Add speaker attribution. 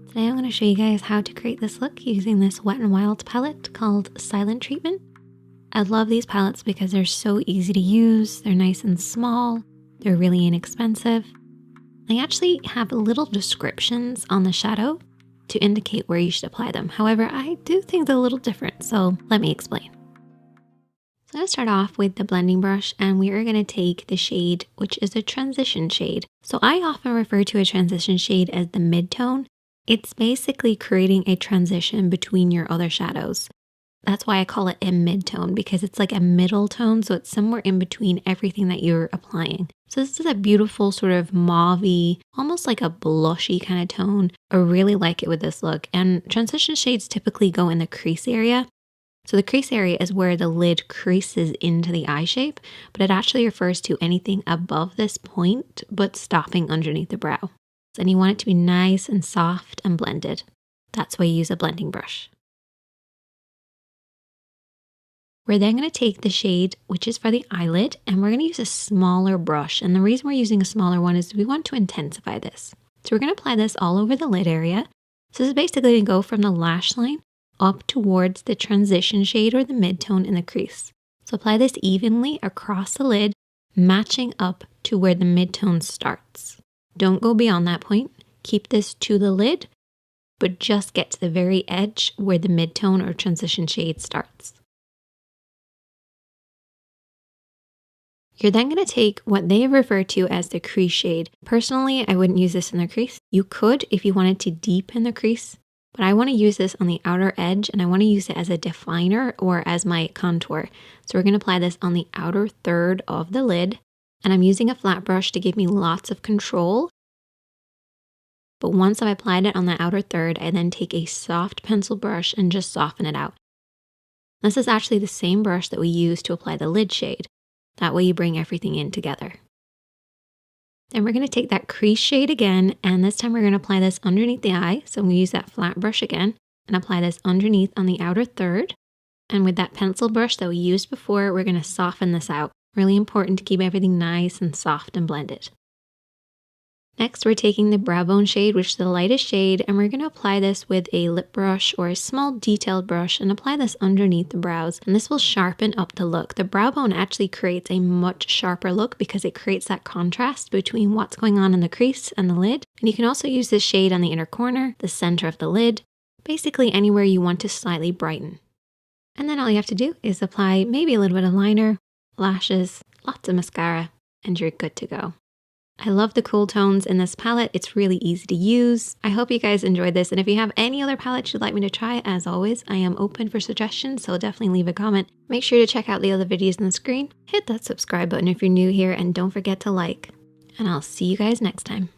Speaker 1: Today I'm going to show you guys how to create this look using this Wet n Wild palette called Silent Treatment. I love these palettes because they're so easy to use, they're nice and small, they're really inexpensive. They actually have little descriptions on the shadow to indicate where you should apply them. However, I do think they're a little different, so let me explain. So I'm going to start off with the blending brush, and we are going to take the shade, which is a transition shade. So I often refer to a transition shade as the mid-tone. It's basically creating a transition between your other shadows. That's why I call it a mid-tone, because it's like a middle tone, so it's somewhere in between everything that you're applying. So this is a beautiful sort of mauve-y, almost like a blushy kind of tone. I really like it with this look, and transition shades typically go in the crease area. So the crease area is where the lid creases into the eye shape, but it actually refers to anything above this point, but stopping underneath the brow. And you want it to be nice and soft and blended. That's why you use a blending brush. We're then going to take the shade, which is for the eyelid, and we're going to use a smaller brush. And the reason we're using a smaller one is we want to intensify this. So we're going to apply this all over the lid area. So this is basically going to go from the lash line up towards the transition shade or the mid-tone in the crease. So apply this evenly across the lid, matching up to where the mid-tone starts. Don't go beyond that point. Keep this to the lid, but just get to the very edge where the mid-tone or transition shade starts. You're then going to take what they refer to as the crease shade. Personally, I wouldn't use this in the crease. You could if you wanted to deepen the crease, but I want to use this on the outer edge, and I want to use it as a definer or as my contour. So we're going to apply this on the outer third of the lid. And I'm using a flat brush to give me lots of control. But once I've applied it on the outer third, I then take a soft pencil brush and just soften it out. This is actually the same brush that we use to apply the lid shade. That way you bring everything in together. Then we're going to take that crease shade again, and this time we're going to apply this underneath the eye. So I'm going to use that flat brush again and apply this underneath on the outer third. And with that pencil brush that we used before, we're going to soften this out. Really important to keep everything nice and soft and blended. Next, we're taking the brow bone shade, which is the lightest shade, and we're going to apply this with a lip brush or a small detailed brush and apply this underneath the brows. And this will sharpen up the look. The brow bone actually creates a much sharper look because it creates that contrast between what's going on in the crease and the lid. And you can also use this shade on the inner corner, the center of the lid, basically anywhere you want to slightly brighten. And then all you have to do is apply maybe a little bit of liner, lashes, lots of mascara, and you're good to go. I love the cool tones in this palette. It's really easy to use. I hope you guys enjoyed this. And if you have any other palettes you'd like me to try, as always, I am open for suggestions, so definitely leave a comment. Make sure to check out the other videos on the screen. Hit that subscribe button if you're new here, and don't forget to like. And I'll see you guys next time.